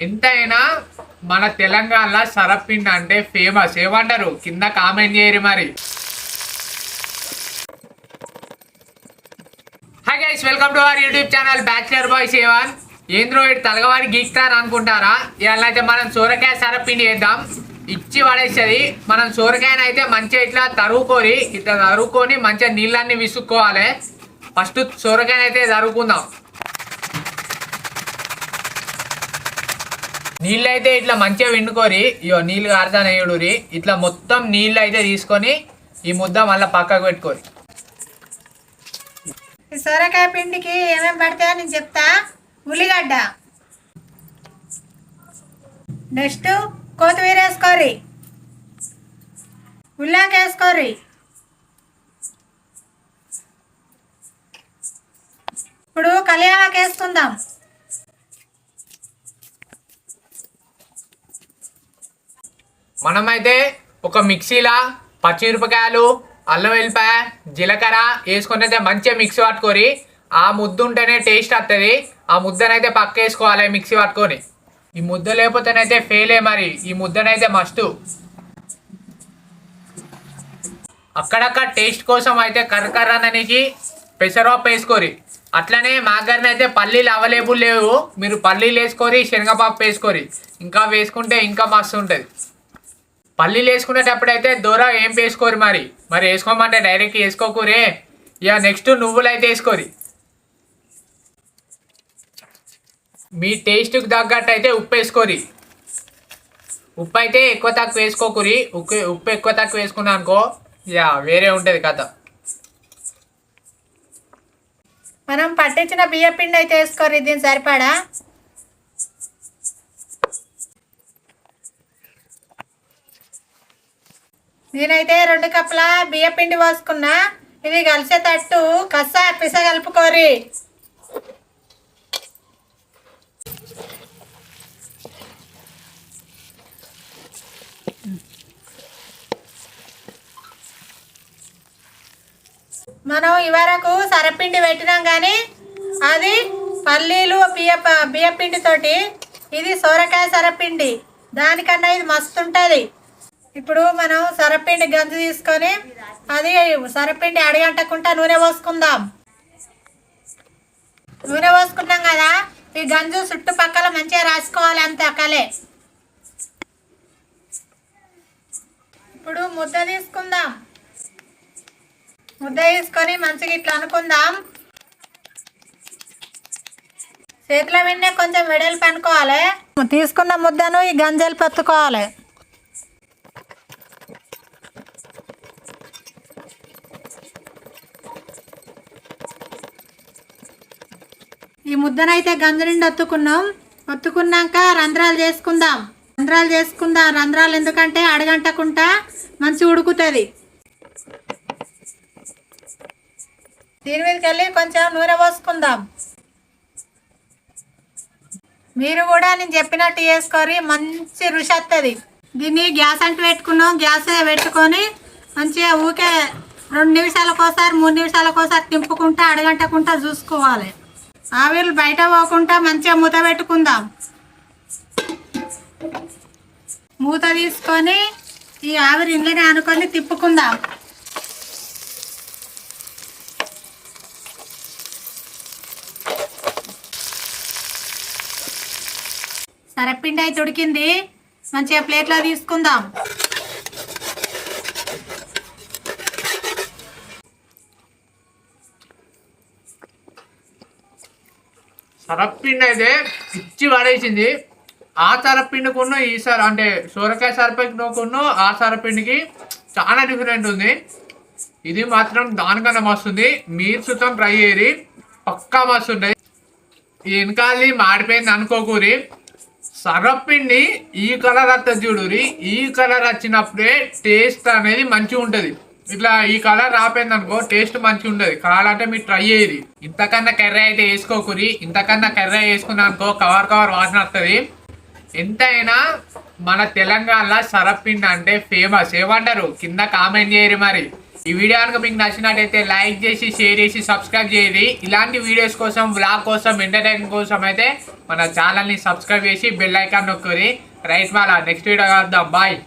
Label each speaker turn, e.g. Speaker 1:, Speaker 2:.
Speaker 1: ఎంతైనా మన తెలంగాణలో సరపిండి అంటే ఫేమస్. ఏమంటారు కింద కామెంట్ చేయరు మరి. Hi guys, welcome to our YouTube channel bachelor boy seven. ఏంద్రో ఇటు తలగవాడి గీక్తారు అనుకుంటారా? ఇవాళ అయితే మనం సోరకాయ సరపిండి చేద్దాం. ఇచ్చి పడేస్తుంది. మనం సోరకాయని అయితే మంచిగా ఇట్లా తరుక్కొని మంచిగా నీళ్ళన్నీ విసుక్కోవాలి. ఫస్ట్ సోరకాయని అయితే తరుక్కుందాం. నీళ్ళు అయితే ఇట్లా మంచిగా విండుకోరి. ఇయో నీళ్ళు కారుతానేయుడురి. ఇట్లా మొత్తం నీళ్ళు అయితే తీసుకొని ఈ ముద్ద మళ్ళీ పక్కకు పెట్టుకోరి.
Speaker 2: సొరకాయ పిండికి ఏమేమి పడతాయో నేను చెప్తా. ఉల్లిగడ్డ, నెక్స్ట్ కొత్తిమీర వేసుకోరి, ఉల్లాక వేసుకోరి, ఇప్పుడు కలియామాకు వేసుకుందాం.
Speaker 1: మనమైతే ఒక మిక్సీలా పచ్చిమిరపకాయలు, అల్లం వెల్లిపాయ, జీలకర్ర వేసుకొని అయితే మంచిగా మిక్సీ పట్టుకొని ఆ ముద్ద ఉంటేనే టేస్ట్ వస్తుంది. ఆ ముద్దనైతే పక్క వేసుకోవాలి మిక్సీ పట్టుకొని. ఈ ముద్ద లేకపోతేనైతే ఫెయిలే మరి. ఈ ముద్దనైతే మస్తు. అక్కడక్కడ టేస్ట్ కోసం అయితే కర్రకర్రననికి పెసరపప్పు వేసుకోరి. అట్లనే మా దగ్గర అయితే పల్లీలు అవైలబుల్ లేవు. మీరు పల్లీలు వేసుకోరి, శనగపప్పు వేసుకోరి. ఇంకా వేసుకుంటే ఇంకా మస్తు ఉంటుంది. పల్లీలు వేసుకునేటప్పుడు అయితే దూర ఏం వేసుకోరు మరి. వేసుకోమంటే డైరెక్ట్ వేసుకోకూరే. ఇక నెక్స్ట్ నువ్వులు అయితే వేసుకోరి. మీ టేస్ట్కి తగ్గట్టు అయితే ఉప్పు వేసుకోరి. ఉప్పు అయితే ఎక్కువ తక్కువ వేసుకోకూరి. ఉప్పు ఎక్కువ తక్కువ వేసుకున్నా అనుకో ఇక వేరే ఉంటుంది కథ.
Speaker 2: మనం పట్టించిన బియ్య పిండి అయితే వేసుకోరి. దీని సరిపడా నేనైతే 2 కప్పుల బియ్య పిండి పోసుకున్నా. ఇది కలిసేటట్టు పిస కలుపుకోరి. మనం ఇవరకు సరపిండి పెట్టినాం కానీ అది పల్లీలు బియ్య పిండితోటి. ఇది సోరకాయ సరపిండి. దానికన్నా ఇది మస్తు ఉంటుంది. ఇప్పుడు మనం సరపిండి గంజు తీసుకొని అది సరపిండి అడగంటకుండా నూనె పోసుకుందాం. నూనె పోసుకున్నాం కదా, ఈ గంజు చుట్టుపక్కల మంచిగా రాసుకోవాలి అంతే అక్కలే. ఇప్పుడు ముద్ద తీసుకుందాం. ముద్ద తీసుకొని మంచిగా ఇట్లా అనుకుందాం. చేతిలో విన్నే కొంచెం వెడల్పు అనుకోవాలి. తీసుకున్న ముద్దను ఈ గంజలు పత్తుకోవాలి. ఈ ముద్దనైతే గంజ నిండి ఒత్తుకున్నాక రంధ్రాలు చేసుకుందాం. రంధ్రాలు ఎందుకంటే అడగంటకుండా మంచి ఉడుకుతుంది. దీని మీదకి వెళ్ళి కొంచెం నూనె పోసుకుందాం. మీరు కూడా నేను చెప్పినట్టు చేసుకోరి. మంచి రుచి వస్తుంది. దీన్ని గ్యాస్ అంటు పెట్టుకున్నాం. గ్యాస్ పెట్టుకొని మంచిగా ఊకే 2 నిమిషాలకోసారి 3 నిమిషాలకోసారి తింపుకుంటా అడగంటకుండా చూసుకోవాలి. ఆవిర్లు బయట పోకుండా మంచిగా మూత పెట్టుకుందాం. మూత తీసుకొని ఈ ఆవిరి ఇంట్లోనే అనుకొని తిప్పుకుందాం. సరపిండి అయితే ఉడికింది. మంచిగా ప్లేట్లో తీసుకుందాం.
Speaker 1: సరపిండి అయితే ఇచ్చి పడేసింది. ఆ సరపిండికున్న ఈ అంటే సోరకాయ సరపిండికున్న ఆ సరపిండికి చాలా డిఫరెంట్ ఉంది. ఇది మాత్రం దానికన్నా మస్తుంది. మీరు సుతం ట్రై చేయరి, పక్కా మస్తు ఉంటుంది. ఈ వెనకాలి మాడిపోయింది అనుకోకూరి. సరపిండి ఈ కలర్ వస్తుంది చూడురి. ఈ కలర్ వచ్చినప్పుడే టేస్ట్ అనేది మంచిగా ఉంటుంది. ఇట్లా ఈ కలర్ రాపోయింది అనుకో టేస్ట్ మంచిగా ఉండదు. కావాలంటే మీరు ట్రై చేయరి. ఇంతకన్నా కర్రీ అయితే వేసుకోకూరి. ఇంతకన్నా కర్రీ వేసుకున్నా అనుకో కవర్ వాసన వస్తుంది. ఎంతైనా మన తెలంగాణలో సరపిండి అంటే ఫేమస్. ఏమంటారు కింద కామెంట్ చేయరు మరి. ఈ వీడియో కనుక మీకు నచ్చినట్టయితే లైక్ చేసి షేర్ చేసి సబ్స్క్రైబ్ చేయండి. ఇలాంటి వీడియోస్ కోసం వ్లాగ్ కోసం ఎంటర్టైన్మెంట్ కోసం అయితే మన ఛానల్ని సబ్స్క్రైబ్ చేసి బెల్ ఐకాన్ నొక్కుని రైట్ మళ్ళా నెక్స్ట్ వీడియో కలుద్దాం. బాయ్.